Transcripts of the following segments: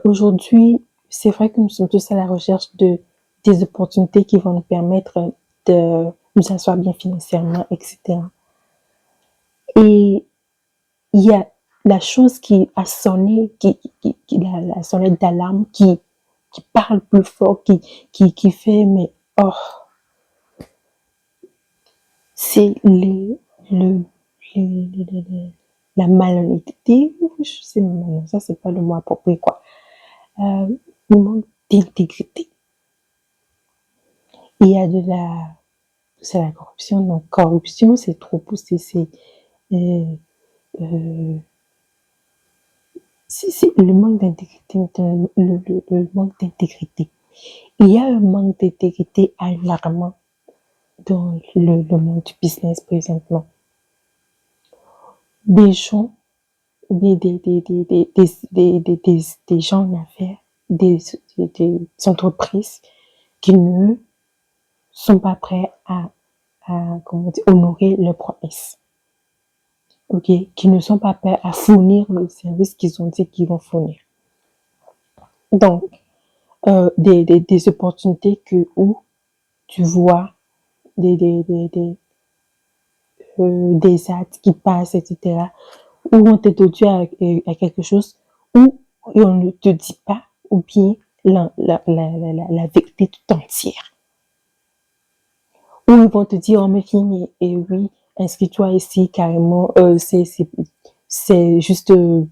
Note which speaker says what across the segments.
Speaker 1: Aujourd'hui, c'est vrai que nous sommes tous à la recherche des opportunités qui vont nous permettre de nous asseoir bien financièrement, etc. Et il y a la chose qui a sonné, la sonnette d'alarme qui parle plus fort, qui fait, mais oh, c'est le, la malhonnêteté, je sais, non, ça c'est pas le mot approprié, quoi. Le manque d'intégrité. Il y a c'est la corruption. Donc, corruption, c'est trop poussé, euh, euh, c'est le manque d'intégrité, le manque d'intégrité. Il y a un manque d'intégrité alarmant dans le monde du business présentement. Des gens, des gens en affaires, des entreprises qui ne sont pas prêts à comment dire, honorer leurs promesses. Ok, qui ne sont pas prêts à fournir le service qu'ils ont dit qu'ils vont fournir. Donc, des opportunités où tu vois des ads qui passent, etc., où on t'introduit à quelque chose où on ne te dit pas, ou bien la vérité tout entière. Où ils vont te dire, oh, mais fille, et oui, inscris-toi ici carrément, c'est juste 10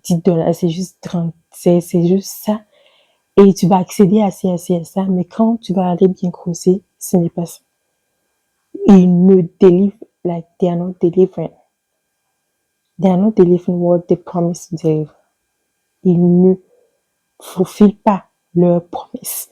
Speaker 1: $, c'est juste 30, c'est juste ça. Et tu vas accéder à ça, mais quand tu vas aller bien creuser, ce n'est pas ça. Ils ne délivrent, like, they are not delivering. They are not delivering what they promise to deliver. Ils ne fulfillent pas leurs promesses.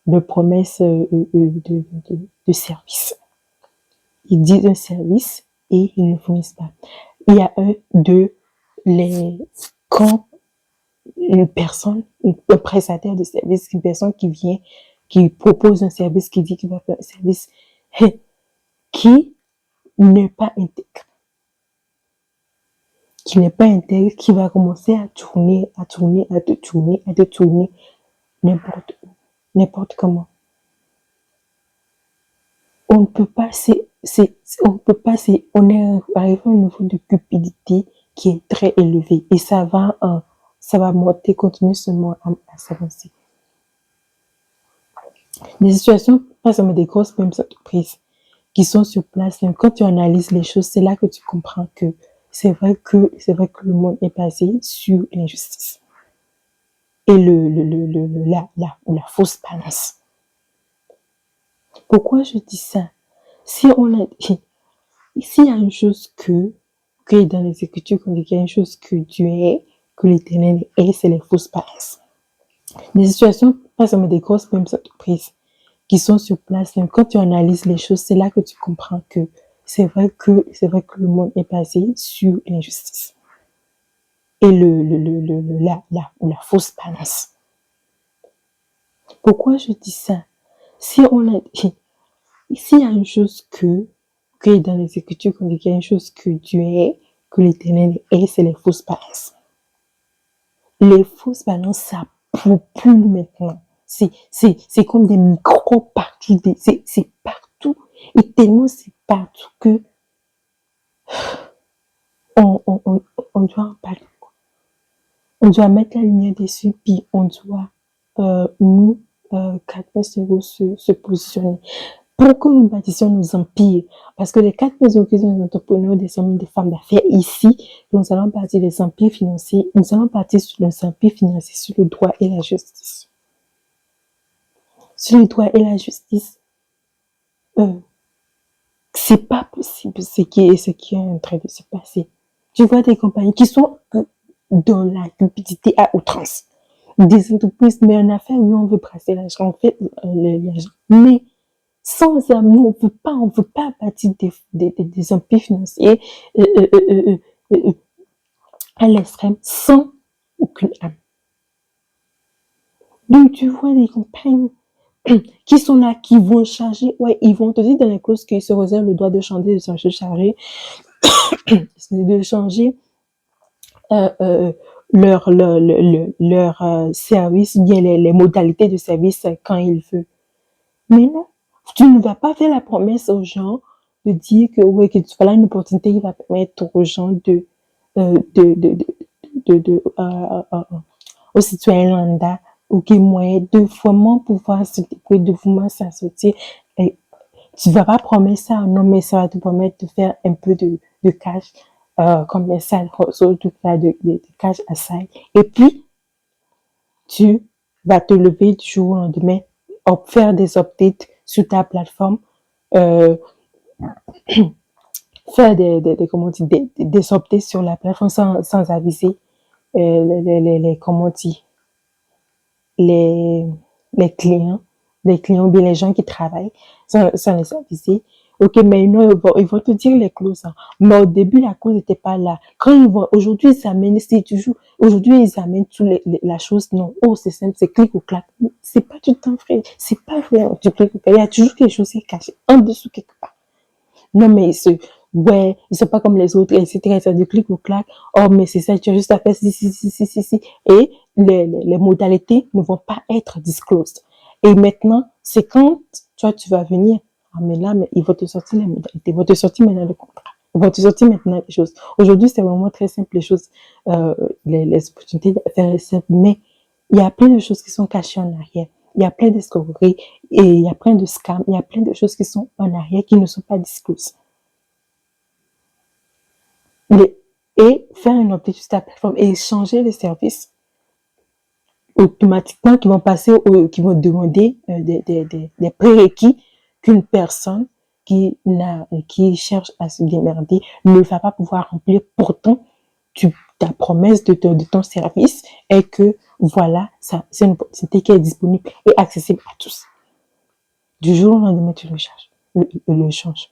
Speaker 1: Leurs promesses de service. Ils disent un service et ils ne fournissent pas. Il y a quand une personne, un prestataire de service, une personne qui vient, qui propose un service, qui dit qu'il va faire un service, qui n'est pas intègre. Qui n'est pas intègre, qui va commencer à tourner n'importe comment. On ne peut pas, on est arrivé à un niveau de cupidité qui est très élevé et ça va monter continuellement à s'avancer. Des situations, pas seulement des grosses mêmes entreprises qui sont sur place, même quand tu analyses les choses, c'est là que tu comprends que c'est vrai que le monde est basé sur l'injustice et la fausse balance. Pourquoi je dis ça? S'il y a une chose que dans les Écritures, qu'on dit qu'il y a une chose que Dieu est, que l'Éternel est, c'est les fausses balances. Des situations, pas seulement des grosses mêmes entreprises qui sont sur place, même quand tu analyses les choses, c'est là que tu comprends que c'est vrai que le monde est basé sur l'injustice et la fausse balance. Pourquoi je dis ça? S'il y a une chose que dans les Écritures, qu'on dit qu'il y a une chose que Dieu est, que l'Éternel est, c'est les fausses balances. Les fausses balances, ça popule maintenant. C'est comme des microbes partout, c'est partout. Et tellement c'est partout que on doit en parler. On doit mettre la lumière dessus, puis on doit, nous, 4 se positionner. Pourquoi nous bâtissons nos empires? Parce que les 4 personnes qui sont des entrepreneurs, des hommes, des femmes d'affaires ici, nous allons bâtir des empires financiers. Nous allons bâtir sur les empires financiers, sur le droit et la justice. Sur le droit et la justice, c'est pas possible ce qui est en train de se passer. Tu vois des compagnies qui sont dans la cupidité à outrance. Des entreprises, mais en affaires, oui, on veut brasser l'argent, on fait l'argent. Mais sans amour, on veut pas bâtir des empires financiers à l'extrême sans aucune âme. Donc, tu vois des compagnies qui sont là, qui vont charger, ouais, ils vont te dire dans les clauses qu'ils se réservent le droit de changer, de changer service, bien les modalités de service quand il veut. Mais non, tu ne vas pas faire la promesse aux gens de dire que ouais, que voilà une opportunité qui va permettre aux gens euh, de, de, de, aux citoyens lambda, ou qui moyen de vraiment pouvoir se débrouiller, de vraiment s'en sortir. Et tu ne vas pas promettre ça, non, mais ça va te permettre de faire un peu de cash, comme ça, surtout de cash aside. Et puis, tu vas te lever du jour au lendemain, faire des updates sur ta plateforme, euh, faire comment dire, des updates sur la plateforme sans aviser comment dire, les, les clients, bien les gens qui travaillent, sans les aviser. Ok, mais non, ils vont te dire les clauses. Hein. Mais au début, la clause n'était pas là. Quand ils vont, aujourd'hui, ils amènent, c'est toujours, aujourd'hui, ils amènent tout la chose. Non, oh, c'est simple, c'est clic ou clac. C'est pas tout le temps vrai. C'est pas vrai, du clic ou clac. Il y a toujours quelque chose qui est caché en dessous quelque part. Non, mais ouais, ils sont pas comme les autres, etc. Ça du clic ou clac. Oh, mais c'est ça, tu as juste à faire si. Et les modalités ne vont pas être disclosed. Et maintenant, c'est quand, tu vas venir. Ah, mais là, mais ils vont te sortir les modalités, ils vont te sortir maintenant le contrat. Ils vont te sortir maintenant les choses. Aujourd'hui, c'est vraiment très simple, les choses, les opportunités d'affaires simples, mais il y a plein de choses qui sont cachées en arrière. Il y a plein d'escroqueries et il y a plein de scams, il y a plein de choses qui sont en arrière qui ne sont pas discloses. Et faire une update sur ta plateforme et changer les services automatiquement qui vont qui vont demander des prérequis qu'une personne qui cherche à se démerder ne va pas pouvoir remplir. Pourtant, ta promesse de ton service est que voilà, ça, c'est une opportunité qui est disponible et accessible à tous. Du jour au lendemain, tu le changes.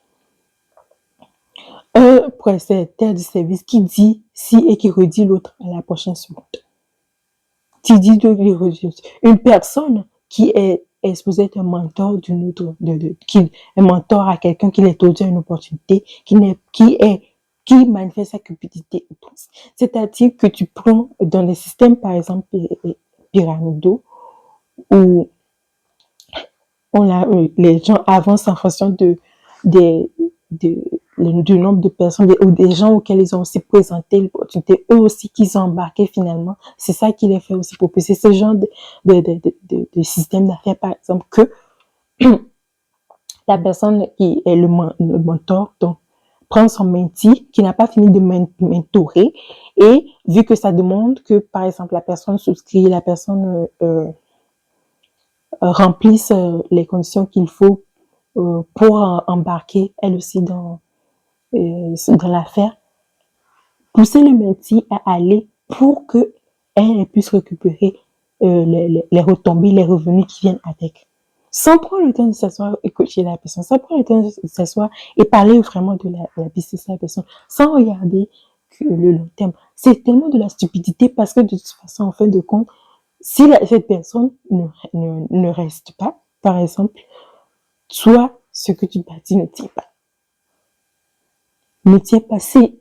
Speaker 1: Un prestataire du service qui dit si et qui redit l'autre à la prochaine seconde. Tu dis de une personne qui est supposée être un mentor d'une autre, un mentor à quelqu'un qui est donné une opportunité, qui manifeste sa cupidité. C'est-à-dire que tu prends dans les systèmes, par exemple, pyramidaux, où les gens avancent en fonction des, de, du nombre de personnes ou des gens auxquels ils ont aussi présenté l'opportunité, eux aussi qu'ils ont embarqué finalement. C'est ça qui les fait aussi propulser ce genre de système d'affaires, par exemple, que la personne qui est le mentor, donc, prend son mentee qui n'a pas fini de mentorer et vu que ça demande que, par exemple, la personne souscrit, la personne remplisse les conditions qu'il faut pour embarquer elle aussi dans l'affaire, pousser le métier à aller pour que elle puisse récupérer les retombées, les revenus qui viennent avec. Sans prendre le temps de s'asseoir et coacher la personne, sans prendre le temps de s'asseoir et parler vraiment de la business de la personne, sans regarder le long terme. C'est tellement de la stupidité parce que de toute façon, en fin de compte, si cette personne ne reste pas, par exemple, soit ce que tu bâtis ne tient pas. Ne tient pas. C'est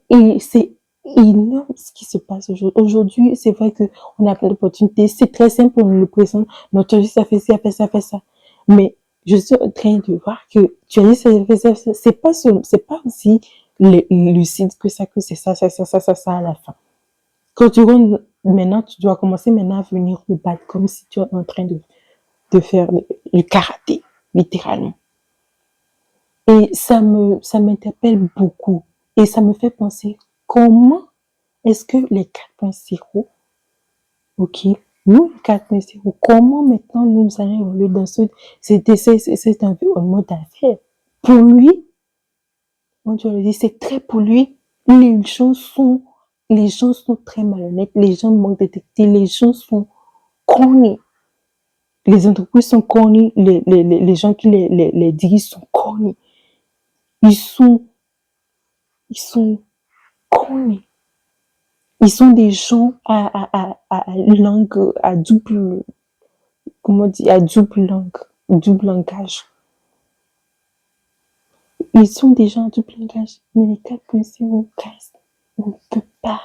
Speaker 1: énorme ce qui se passe aujourd'hui. Aujourd'hui, c'est vrai qu'on a plein d'opportunités. C'est très simple, on nous le présente. Notre vie, ça fait ça, ça fait ça. Mais je suis en train de voir que tu as dit ça fait ça. C'est pas aussi lucide que c'est ça à la fin. Quand tu rentres maintenant, tu dois commencer maintenant à venir te battre comme si tu es en train de faire du karaté, littéralement. Et ça m'interpelle beaucoup. Et ça me fait penser comment est-ce que les 4.0, ok, nous, 4.0, comment maintenant nous allons évoluer dans cet environnement d'affaires. Pour lui, on doit le dire, c'est très pour lui, les gens sont très malhonnêtes, les gens manquent de détecter, les gens sont connus. Les entreprises sont connues, les gens qui les dirigent sont connus. Ils sont connus. Ils sont des gens à langue, à double, comment dire, à double langue, double langage. Ils sont des gens à double langage. Mais les 4.0, on ne peut pas.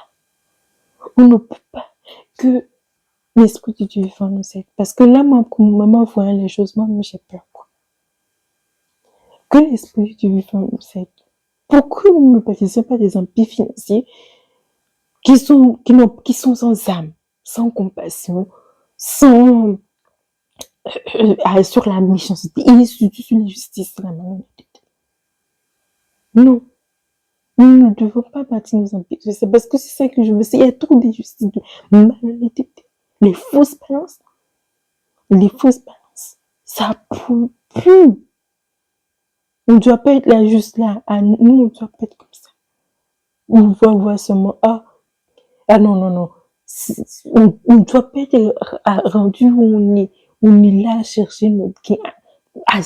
Speaker 1: On ne peut pas. que l'Esprit de Dieu vivant nous aide. Parce que là, maman voyant les choses, moi, j'ai peur, quoi. Que l'Esprit de Dieu vivant nous aide. Pourquoi nous ne bâtissons pas des empires financiers qui sont sans âme, sans compassion, sans, sur la méchanceté et surtout sur l'injustice, la malhonnêteté. Non. Nous ne devons pas bâtir nos empires. C'est parce que c'est ça que je veux. Il y a trop d'injustice, de malhonnêteté. Les fausses balances. Les fausses balances. Ça pue. On ne doit pas être là juste là. Nous, on ne doit pas être comme ça. On va voir seulement, non. On ne doit pas être rendu où on est là à chercher notre gain à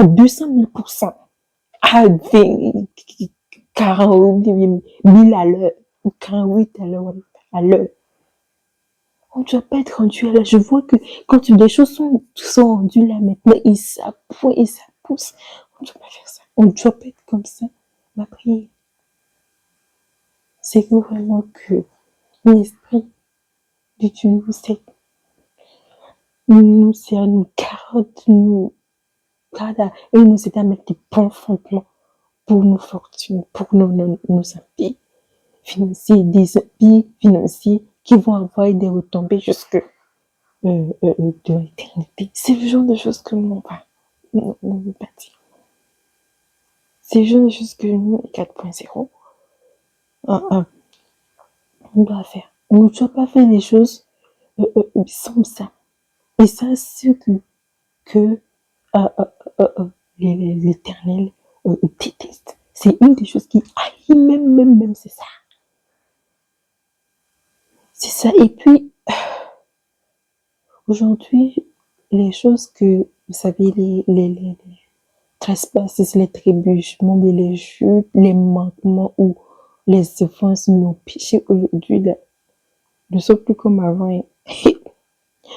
Speaker 1: 200 000%, à 40 000 à l'heure, ou 48 à l'heure. On ne doit pas être rendu là. Je vois que quand des choses sont rendues là maintenant, et ça pousse. On ne doit pas faire ça. On ne doit pas être comme ça. Ma prière, c'est que vraiment que l'Esprit de Dieu nous aide, nous carotte, nous garde et nous aide à mettre des bons fondements pour nos fortunes, pour nos empires financiers, des empires financiers qui vont avoir des retombées jusque de l'éternité. C'est le genre de choses que nous, on veut pas dire. C'est le genre de choses que nous, les 4.0, on doit faire. On ne doit pas faire des choses sans ça. Et ça, c'est que l'Éternel déteste. C'est une des choses qui haït même, c'est ça. C'est ça. Et puis, aujourd'hui, les choses que, vous savez, les trespasses, les trébuchements, les chutes, les manquements ou les offenses, nos péchés aujourd'hui ne sont plus comme avant.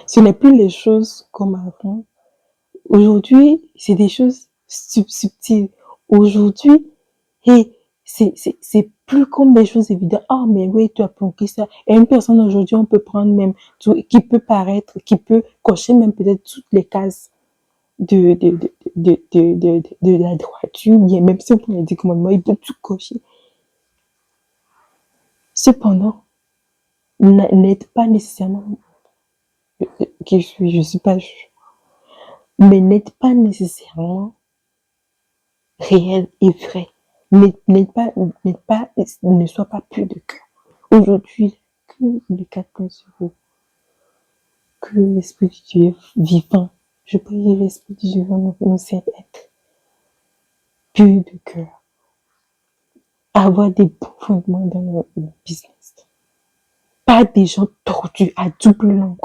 Speaker 1: Ce n'est plus les choses comme avant. Aujourd'hui, c'est des choses subtiles. Aujourd'hui, c'est plus comme des choses évidentes. Mais oui, tu as planqué ça. Et une personne aujourd'hui, on peut prendre même tout, qui peut cocher même peut-être toutes les cases de la droiture, bien même si on prend les 10 commandements, il peut tout cocher. Cependant, n'êtes pas nécessairement, je suis pas juge, mais n'êtes pas nécessairement réel et vrai. Ne sois pas plus de cœur. Aujourd'hui, que le 4.0, que l'Esprit de Dieu vivant, je prie que l'Esprit de Dieu nous aide à être plus de cœur, avoir des bons fondements dans notre business. Pas des gens tordus à double langue.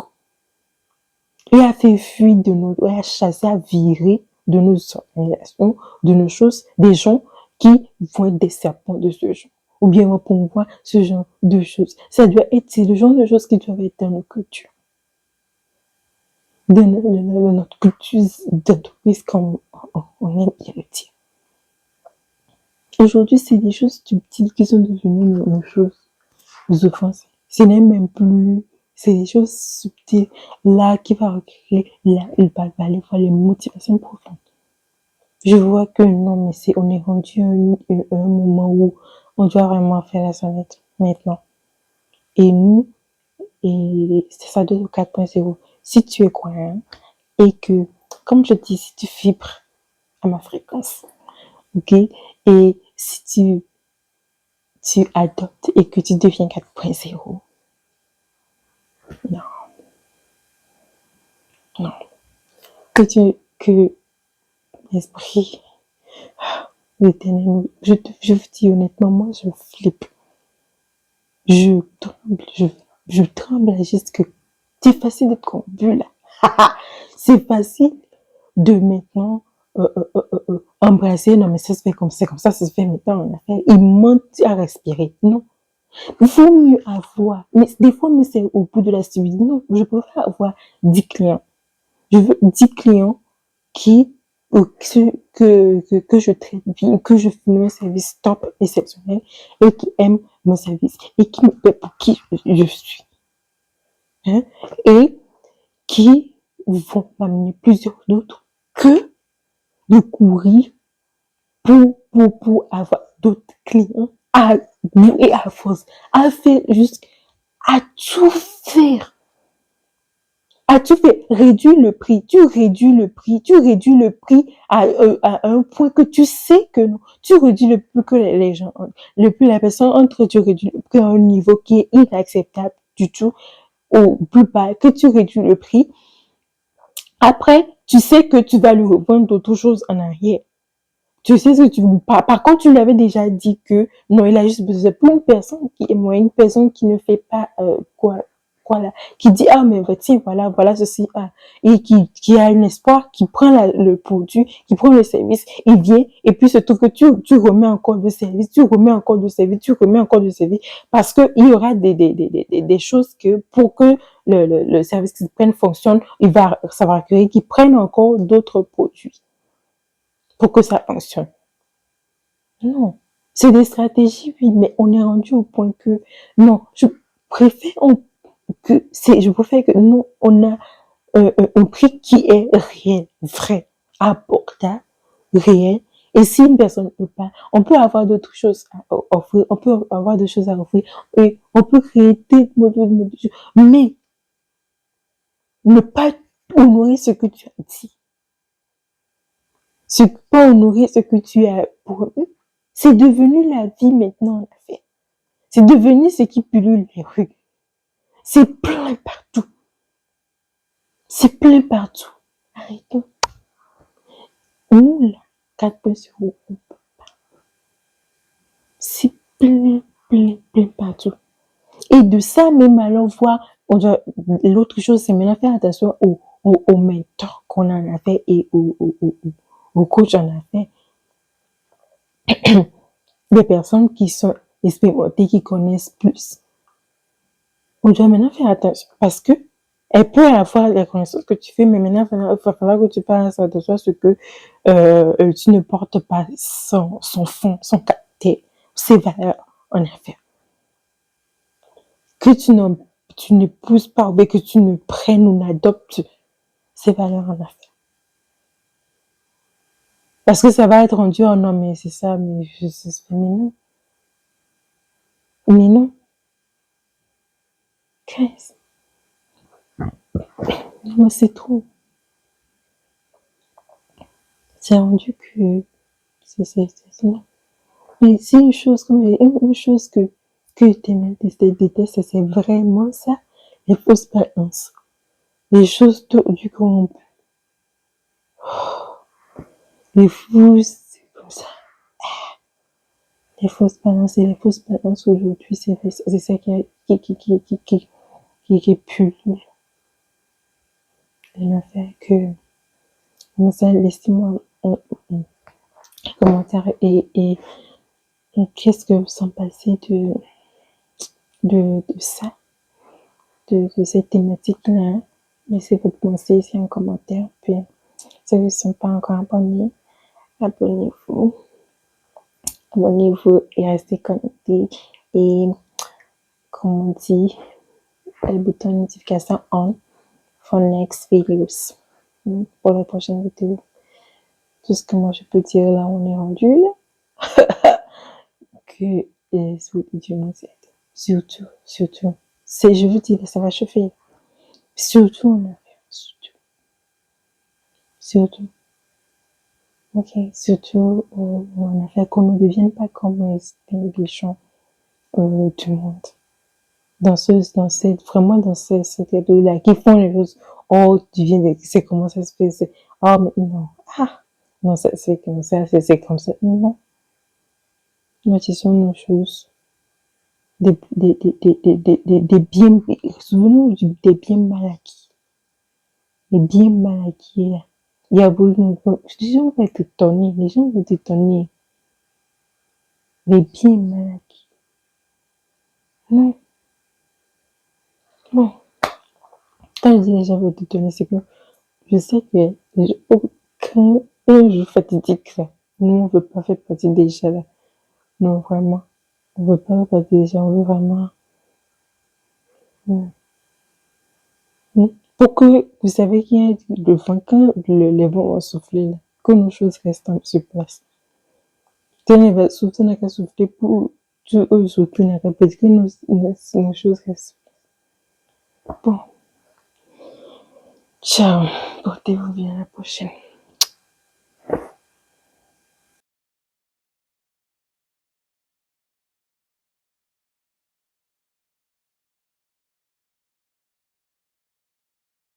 Speaker 1: Et à faire fuir et à chasser, à virer de nos organisations, de nos choses, des gens qui vont être des serpents de ce genre. Ou bien on va promouvoir ce genre de choses. C'est le genre de choses qui doivent être dans nos cultures. Dans notre culture d'entreprise, comme on aime bien le dire. Aujourd'hui, c'est des choses subtiles qui sont devenues nos choses, nos offenses. Ce n'est même plus, c'est des choses subtiles là qui va recréer les motivations profondes. Je vois que non, mais on est rendu à un moment où on doit vraiment faire la sonnette maintenant. Et nous, et c'est ça de 4.0. Si tu es croyant et que, comme je dis, si tu fibres à ma fréquence, ok, et si tu adoptes et que tu deviens 4.0, non. Que l'esprit, l'éternel, je vous dis honnêtement, moi, je flippe. Je tremble juste que c'est facile d'être corrompu là. C'est facile de maintenant embrasser, non mais ça se fait comme ça se fait maintenant on a fait. Il manque à respirer. Non. Il vaut mieux avoir, mais des fois, mais c'est au bout de la suite. Non, je préfère avoir 10 clients. Je veux 10 clients que je traite bien, que je fournis un service top, exceptionnel, et qui aiment mon service, et qui me paient pour qui je suis. hein, et qui vont m'amener plusieurs d'autres que de courir pour avoir d'autres clients et à force, à faire juste, à tout faire As-tu fait réduire le prix, tu réduis le prix à un point que tu sais que non. Tu réduis le plus que les gens, le plus la personne entre, tu réduis le prix à un niveau qui est inacceptable du tout, au plus bas, que tu réduis le prix. Après, tu sais que tu vas lui revendre d'autres choses en arrière. Tu sais ce que tu veux. Par contre, tu lui avais déjà dit que non, il a juste besoin pour une personne qui est moi, une personne qui ne fait pas quoi là, qui dit ah mais tiens voilà ceci et qui a un espoir, qui prend le produit, qui prend le service, il vient et puis se trouve que tu remets encore de service, tu remets encore de service, tu remets encore de service parce que il y aura des choses que pour que le service qu'ils prennent fonctionne, ça va requérir qu'ils prennent encore d'autres produits pour que ça fonctionne. Non. C'est des stratégies, oui, mais on est rendu au point que, non, préfère je préfère que nous, on a un prix qui est réel, vrai, abordable, réel. Et si une personne ne peut pas, on peut avoir d'autres choses à offrir, on peut avoir des choses à offrir, et on peut créer des modules, mais ne pas honorer ce que tu as dit. Ce pas honorer ce que tu as promis. C'est devenu la vie maintenant, en fait. C'est devenu ce qui pullule les rues. C'est plein partout. C'est plein partout. Arrêtons. Nous, là, 4.0, c'est plein partout. Et de ça, même alors, voir, l'autre chose, c'est maintenant faire attention aux mentors qu'on en a fait et aux coachs en a fait. Des personnes qui sont expérimentées, qui connaissent plus. On doit maintenant faire attention parce que elle peut avoir les connaissances que tu fais, mais maintenant, il va falloir que tu passes de toi ce que tu ne portes pas son fond, son caractère, ses valeurs en affaires. Que tu ne pousses pas, ou que tu ne prennes ou n'adoptes ces valeurs en affaires. Parce que ça va être rendu, oh non, mais c'est ça, mais non. Mais non. Qu'est-ce? Moi, c'est trop. C'est rendu que c'est mais c'est une chose, une chose que je déteste, c'est vraiment ça, les fausses balances. Les choses du corrompu. Les fausses, c'est comme ça. Les fausses balances et les fausses balances aujourd'hui, c'est ça qui pullule. Elle a fait que, ça, laissez-moi un commentaire et qu'est-ce que vous en pensez de ça, de cette thématique-là. Laissez votre pensée ici en commentaire. Puis, si vous ne sont pas encore abonnés, abonnez-vous. Abonnez-vous et restez connectés. Et, comme on dit, le bouton de notification on for next videos. Pour la prochaine vidéo. Tout ce que moi je peux dire là, on est rendu là. Que Dieu nous aide. Surtout. Je vous dis, ça va chauffer. Surtout en affaires. Surtout. Ok. Surtout en affaires qu'on ne devienne pas comme les bichons du monde. Vraiment dans cette là qui font les choses. Oh, tu viens de, c'est comment ça se fait, oh, mais non. Ah, non, c'est comme ça, c'est comme ça. Non. Nous disons nos choses. Des biens, souvenons-nous des biens mal acquis. Les biens mal acquis, là. Il y a beaucoup, les gens vont être étonnés, Les biens mal acquis. Non. Quand je dis les gens vont être étonnés, c'est que je sais que les gens, aucun jour fatidique, là. Nous, on veut pas faire partie des gens, là. Non, vraiment. On veut pas faire partie des gens, on veut vraiment, Pour que vous savez qu'il y a le vent, quand les vents vont souffler, là, que nos choses restent sur place. Tenez, va souffler, n'a qu'à souffler pour tout eux, surtout, n'a qu'à peut-être que nos choses restent. Bon, ciao, portez-vous bien à la prochaine.